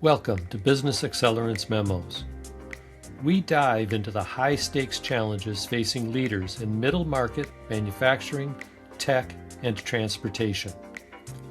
Welcome to Business Accelerants Memos. We dive into the high-stakes challenges facing leaders in middle market, manufacturing, tech, and transportation.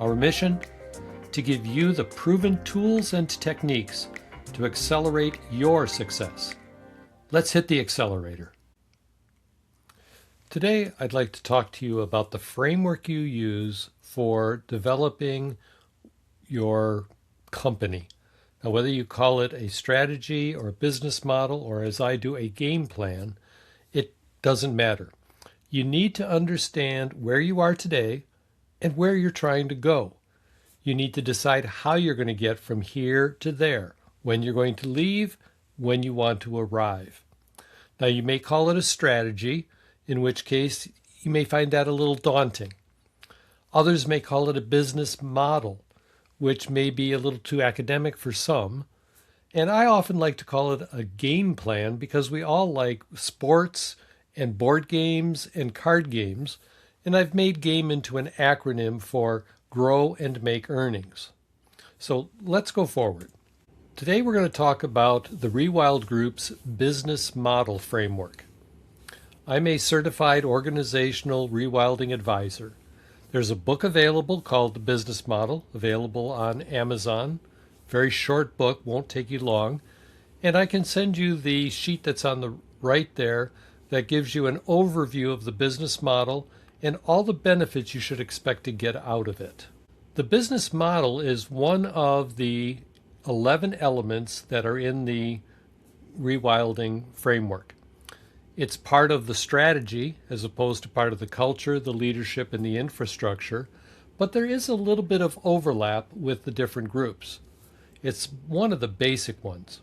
Our mission? To give you the proven tools and techniques to accelerate your success. Let's hit the accelerator. Today, I'd like to talk to you about the framework you use for developing your company. Now, whether you call it a strategy or a business model, or as I do, a game plan, it doesn't matter. You need to understand where you are today and where you're trying to go. You need to decide how you're going to get from here to there, when you're going to leave, when you want to arrive. Now, you may call it a strategy, in which case you may find that a little daunting. Others may call it a business model, which may be a little too academic for some. And I often like to call it a game plan because we all like sports and board games and card games, and I've made game into an acronym for grow and make earnings. So let's go forward. Today we're going to talk about the Rewild Group's business model framework. I'm a certified organizational rewilding advisor. There's a book available called The Business Model, available on Amazon. Very short book, won't take you long. And I can send you the sheet that's on the right there that gives you an overview of the business model and all the benefits you should expect to get out of it. The business model is one of the 11 elements that are in the rewilding framework. It's part of the strategy as opposed to part of the culture, the leadership, and the infrastructure, but there is a little bit of overlap with the different groups. It's one of the basic ones.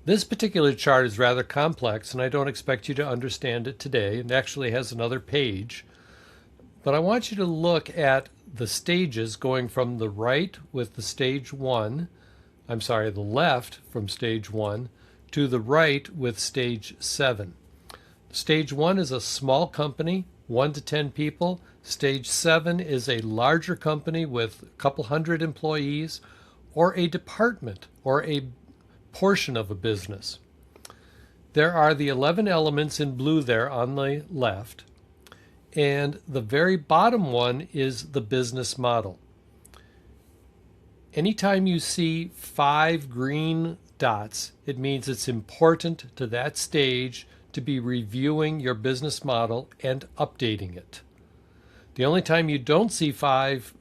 This particular chart is rather complex, and I don't expect you to understand it today. It actually has another page, but I want you to look at the stages going from the right with the the left from stage 1, to the right with stage 7. Stage 1 is a small company, 1 to 10 people. Stage 7 is a larger company with a couple hundred employees, or a department, or a portion of a business. There are the 11 elements in blue there on the left, and the very bottom one is the business model. Anytime you see 5 green dots, it means it's important to that stage to be reviewing your business model and updating it. The only time you don't see 5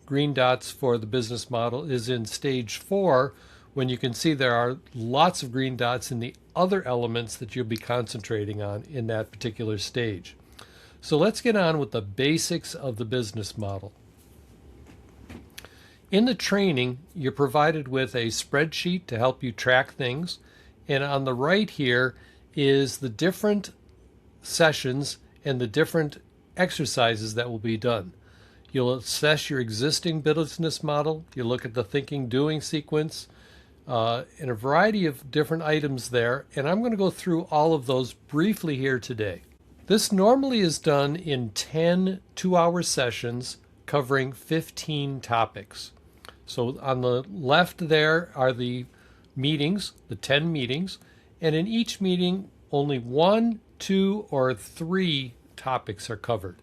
green dots for the business model is in stage 4, when you can see there are lots of green dots in the other elements that you'll be concentrating on in that particular stage. So let's get on with the basics of the business model. In the training, you're provided with a spreadsheet to help you track things. And on the right here is the different sessions and the different exercises that will be done. You'll assess your existing business model. You look at the thinking, doing sequence, and a variety of different items there. And I'm going to go through all of those briefly here today. This normally is done in 10 two-hour sessions covering 15 topics. So on the left there are the meetings, the 10 meetings, and in each meeting only 1, 2, or 3 topics are covered.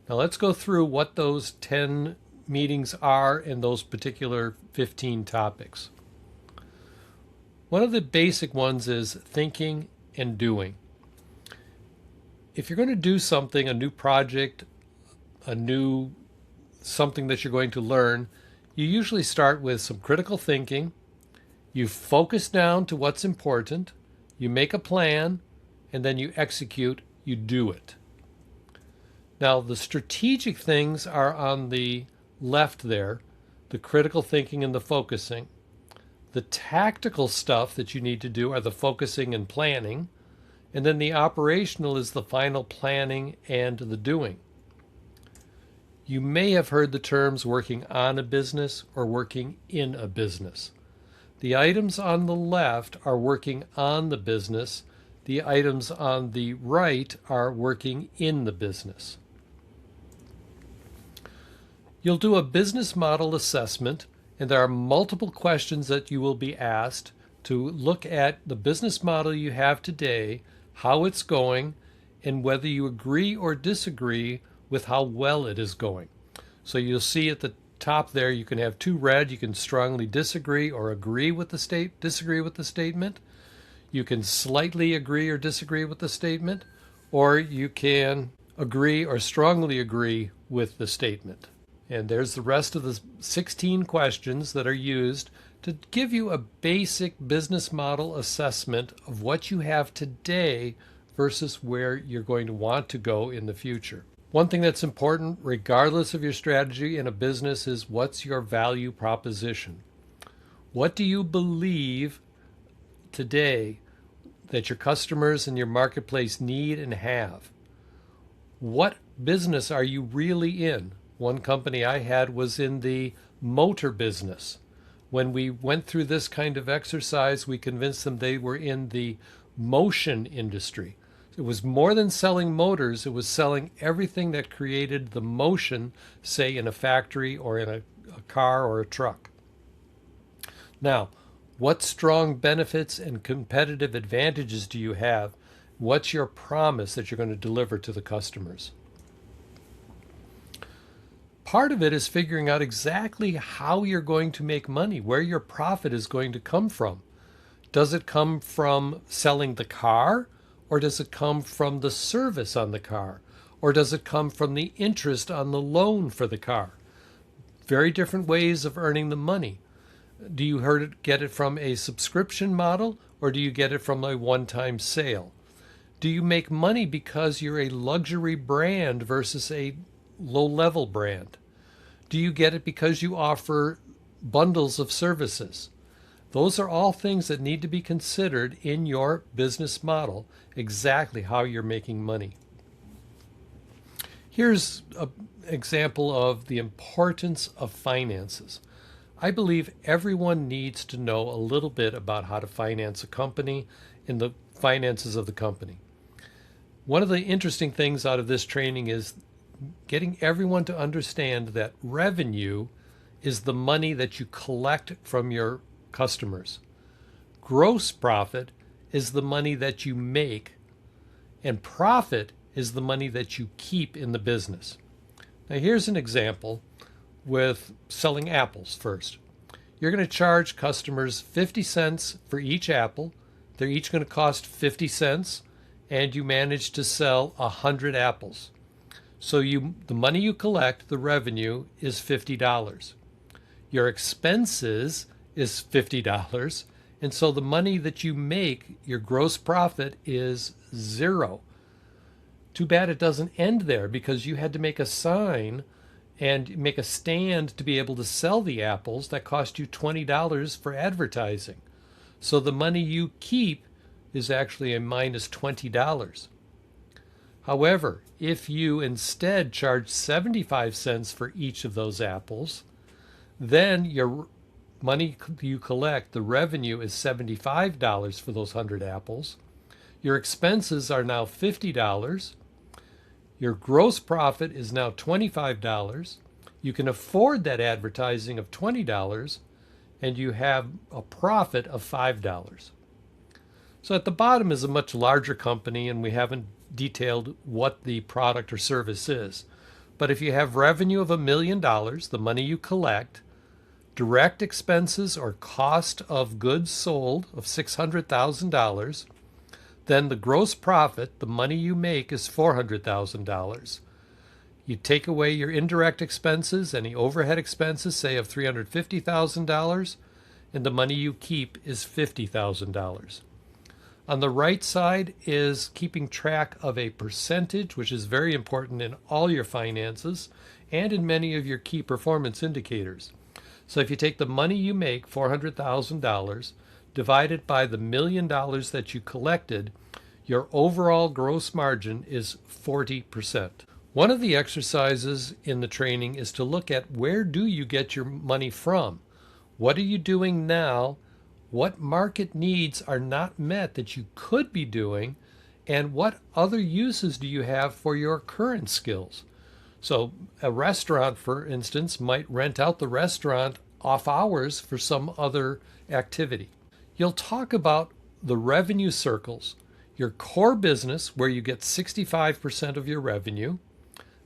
Now let's go through what those 10 meetings are and those particular 15 topics. One of the basic ones is thinking and doing. If you're going to do something, a new project, something that you're going to learn, you usually start with some critical thinking. You focus down to what's important, you make a plan, and then you execute, you do it. Now, the strategic things are on the left there, the critical thinking and the focusing. The tactical stuff that you need to do are the focusing and planning, and then the operational is the final planning and the doing. You may have heard the terms working on a business or working in a business. The items on the left are working on the business. The items on the right are working in the business. You'll do a business model assessment And there are multiple questions that you will be asked to look at the business model you have today, how it's going, and whether you agree or disagree with how well it is going. So you'll see at the top there, you can have two red. You can strongly disagree or agree with the disagree with the statement. You can slightly agree or disagree with the statement, or you can agree or strongly agree with the statement. And there's the rest of the 16 questions that are used to give you a basic business model assessment of what you have today versus where you're going to want to go in the future. One thing that's important, regardless of your strategy in a business, is what's your value proposition? What do you believe today that your customers and your marketplace need and have? What business are you really in? One company I had was in the motor business. When we went through this kind of exercise, we convinced them they were in the motion industry. It was more than selling motors, it was selling everything that created the motion, say in a factory or in a car or a truck. Now, what strong benefits and competitive advantages do you have? What's your promise that you're going to deliver to the customers? Part of it is figuring out exactly how you're going to make money, where your profit is going to come from. Does it come from selling the car, or does it come from the service on the car, or does it come from the interest on the loan for the car? Very different ways of earning the money. Do you get it from a subscription model, or do you get it from a one-time sale? Do you make money because you're a luxury brand versus a low-level brand? Do you get it because you offer bundles of services? Those are all things that need to be considered in your business model, exactly how you're making money. Here's an example of the importance of finances. I believe everyone needs to know a little bit about how to finance a company and the finances of the company. One of the interesting things out of this training is getting everyone to understand that revenue is the money that you collect from your customers. Gross profit is the money that you make, and profit is the money that you keep in the business. Now here's an example with selling apples first. You're going to charge customers 50 cents for each apple. They're each going to cost 50 cents, and you manage to sell 100 apples. So the money you collect, the revenue, is $50. Your expenses is $50, and so the money that you make, your gross profit, is zero. Too bad it doesn't end there, because you had to make a sign and make a stand to be able to sell the apples that cost you $20 for advertising. So the money you keep is actually a minus $20. However, if you instead charge 75 cents for each of those apples, then your money you collect, the revenue, is $75 for those 100 apples. Your expenses are now $50. Your gross profit is now $25. You can afford that advertising of $20, and you have a profit of $5. So at the bottom is a much larger company, and we haven't detailed what the product or service is. But if you have revenue of $1 million, the money you collect, direct expenses or cost of goods sold of $600,000, then the gross profit, the money you make, is $400,000. You take away your indirect expenses, any overhead expenses, say of $350,000, and the money you keep is $50,000. On the right side is keeping track of a percentage, which is very important in all your finances and in many of your key performance indicators. So if you take the money you make, $400,000, divided by the $1 million that you collected, your overall gross margin is 40%. One of the exercises in the training is to look at, where do you get your money from? What are you doing now? What market needs are not met that you could be doing? And what other uses do you have for your current skills? So a restaurant, for instance, might rent out the restaurant off hours for some other activity. You'll talk about the revenue circles, your core business, where you get 65% of your revenue,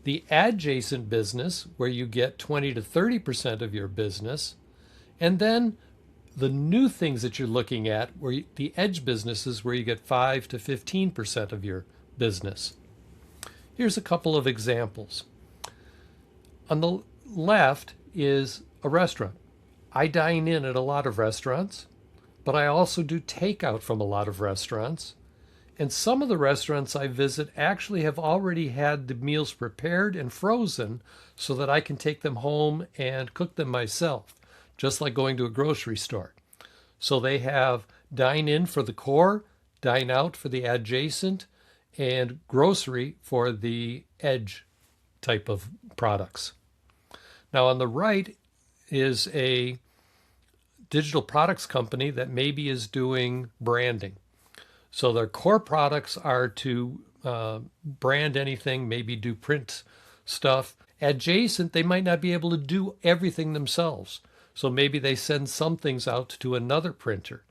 the adjacent business, where you get 20 to 30% of your business, and then the new things that you're looking at, where the edge businesses, where you get 5 to 15% of your business. Here's a couple of examples. On the left is a restaurant. I dine in at a lot of restaurants, but I also do takeout from a lot of restaurants. And some of the restaurants I visit actually have already had the meals prepared and frozen so that I can take them home and cook them myself, just like going to a grocery store. So they have dine in for the core, dine out for the adjacent, and grocery for the edge type of products. Now on the right is a digital products company that maybe is doing branding. So their core products are to brand anything, maybe do print stuff. Adjacent, they might not be able to do everything themselves. So maybe they send some things out to another printer.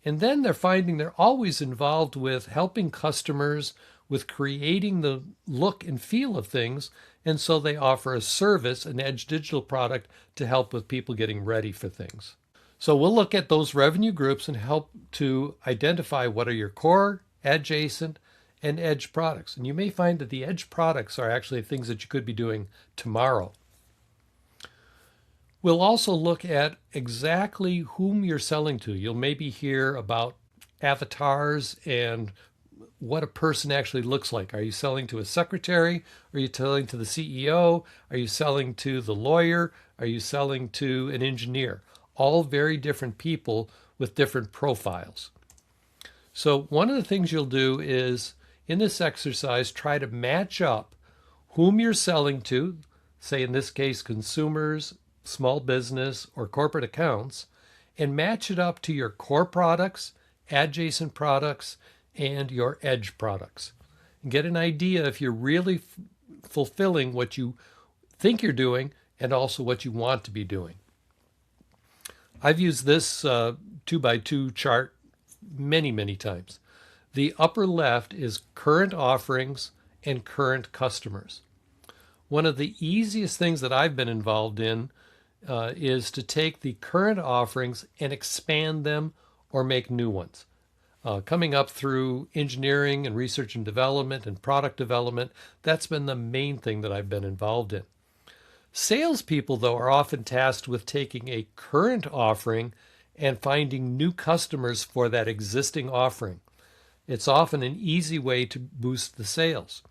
And then they're finding they're always involved with helping customers with creating the look and feel of things. And so they offer a service, an edge digital product, to help with people getting ready for things. So we'll look at those revenue groups and help to identify what are your core, adjacent, and edge products. And you may find that the edge products are actually things that you could be doing tomorrow. We'll also look at exactly whom you're selling to. You'll maybe hear about avatars and what a person actually looks like. Are you selling to a secretary? Are you selling to the CEO? Are you selling to the lawyer? Are you selling to an engineer? All very different people with different profiles. So one of the things you'll do is, in this exercise, try to match up whom you're selling to, say in this case consumers, small business, or corporate accounts, and match it up to your core products, adjacent products, and your edge products. And get an idea if you're really fulfilling what you think you're doing and also what you want to be doing. I've used this 2x2 chart many times. The upper left is current offerings and current customers. One of the easiest things that I've been involved in is to take the current offerings and expand them or make new ones. Coming up through engineering and research and development and product development, that's been the main thing that I've been involved in. Salespeople, though, are often tasked with taking a current offering and finding new customers for that existing offering. It's often an easy way to boost the sales.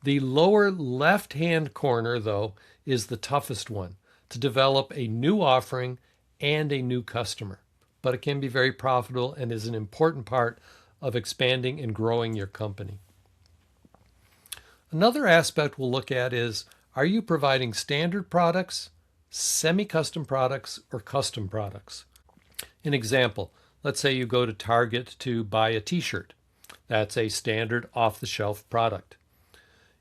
The lower left-hand corner, though, is the toughest one, to develop a new offering and a new customer. But it can be very profitable and is an important part of expanding and growing your company. Another aspect we'll look at is, are you providing standard products, semi-custom products, or custom products? An example, let's say you go to Target to buy a t-shirt. That's a standard off-the-shelf product.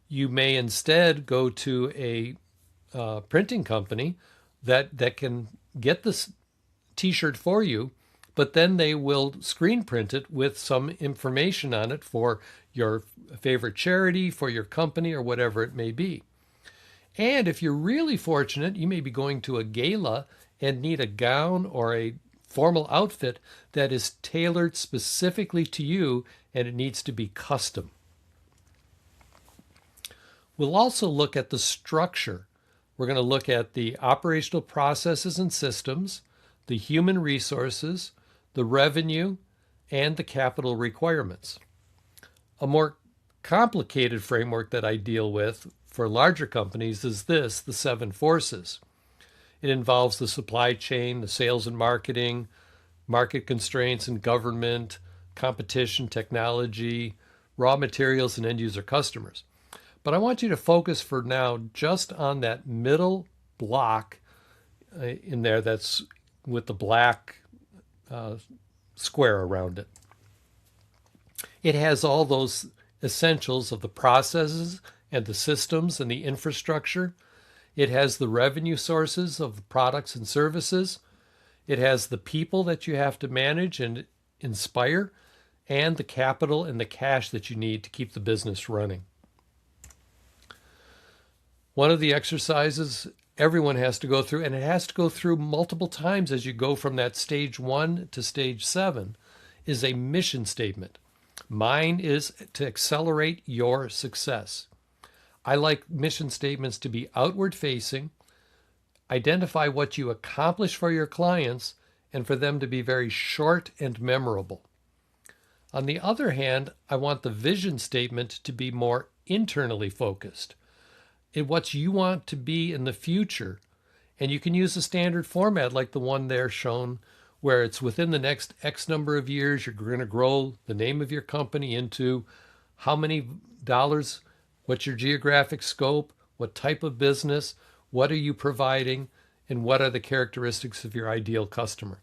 You may instead go to a printing company that can get this t-shirt for you, but then they will screen print it with some information on it for your favorite charity, for your company, or whatever it may be. And if you're really fortunate, you may be going to a gala and need a gown or a formal outfit that is tailored specifically to you, and it needs to be custom. We'll also look at the structure. We're going to look at the operational processes and systems, the human resources, the revenue, and the capital requirements. A more complicated framework that I deal with for larger companies is this, the 7 forces. It involves the supply chain, the sales and marketing, market constraints and government, competition, technology, raw materials, and end user customers. But I want you to focus for now just on that middle block in there that's with the black square around it. It has all those essentials of the processes and the systems and the infrastructure. It has the revenue sources of the products and services. It has the people that you have to manage and inspire, and the capital and the cash that you need to keep the business running. One of the exercises everyone has to go through, and it has to go through multiple times as you go from that stage 1 to stage 7, is a mission statement. Mine is to accelerate your success. I like mission statements to be outward facing, identify what you accomplish for your clients, and for them to be very short and memorable. On the other hand, I want the vision statement to be more internally focused. What you want to be in the future. And you can use a standard format like the one there shown, where it's within the next X number of years, you're going to grow the name of your company into how many dollars, what's your geographic scope, what type of business, what are you providing, and what are the characteristics of your ideal customer.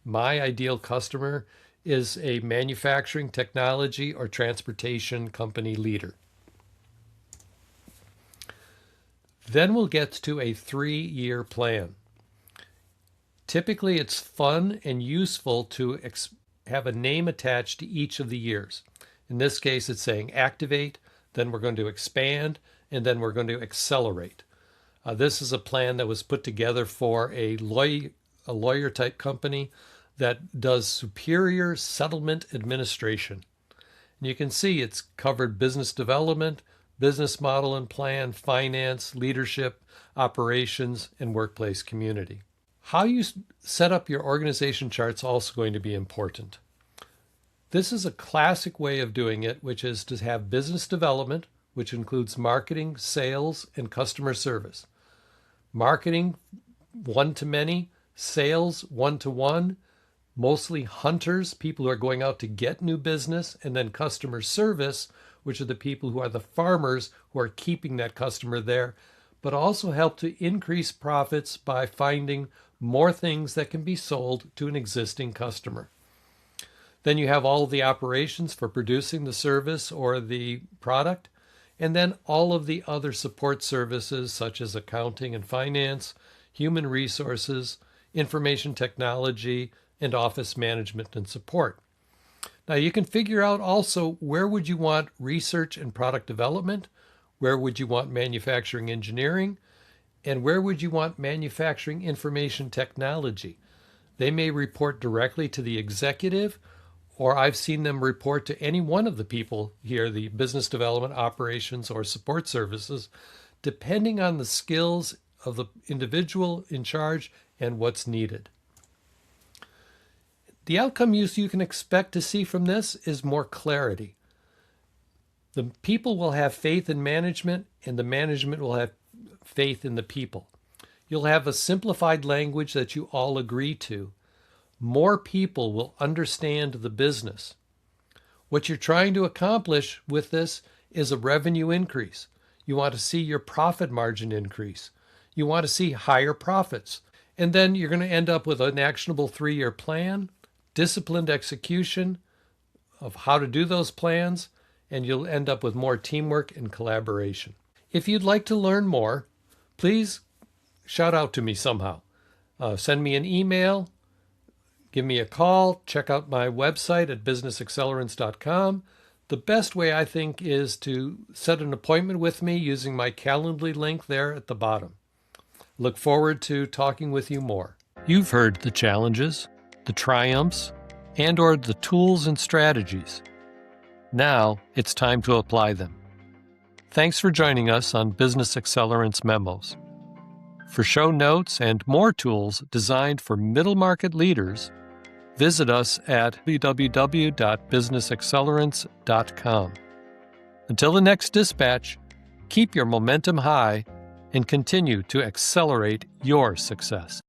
My ideal customer is a manufacturing, technology, or transportation company leader. Then we'll get to a 3-year plan. Typically, it's fun and useful to have a name attached to each of the years. In this case, it's saying activate, then we're going to expand, and then we're going to accelerate. This is a plan that was put together for a lawyer-type company that does superior settlement administration. And you can see it's covered business development, business model and plan, finance, leadership, operations, and workplace community. How you set up your organization chart is also going to be important. This is a classic way of doing it, which is to have business development, which includes marketing, sales, and customer service. Marketing, one-to-many, sales, one-to-one, mostly hunters, people who are going out to get new business, and then customer service, which are the people who are the farmers who are keeping that customer there, but also help to increase profits by finding more things that can be sold to an existing customer. Then you have all of the operations for producing the service or the product, and then all of the other support services such as accounting and finance, human resources, information technology, and office management and support. Now you can figure out also where would you want research and product development, where would you want manufacturing engineering, and where would you want manufacturing information technology. They may report directly to the executive, or I've seen them report to any one of the people here, the business development, operations, or support services, depending on the skills of the individual in charge and what's needed. The outcome you can expect to see from this is more clarity. The people will have faith in management, and the management will have faith in the people. You'll have a simplified language that you all agree to. More people will understand the business. What you're trying to accomplish with this is a revenue increase. You want to see your profit margin increase. You want to see higher profits. And then you're going to end up with an actionable 3-year plan, disciplined execution of how to do those plans, and you'll end up with more teamwork and collaboration. If you'd like to learn more, please shout out to me somehow. Send me an email, give me a call, check out my website at businessaccelerants.com. The best way, I think, is to set an appointment with me using my Calendly link there at the bottom. Look forward to talking with you more. You've heard the challenges, the triumphs, and/or the tools and strategies. Now it's time to apply them. Thanks for joining us on Business Accelerants Memos. For show notes and more tools designed for middle market leaders, visit us at www.businessaccelerants.com. Until the next dispatch, keep your momentum high and continue to accelerate your success.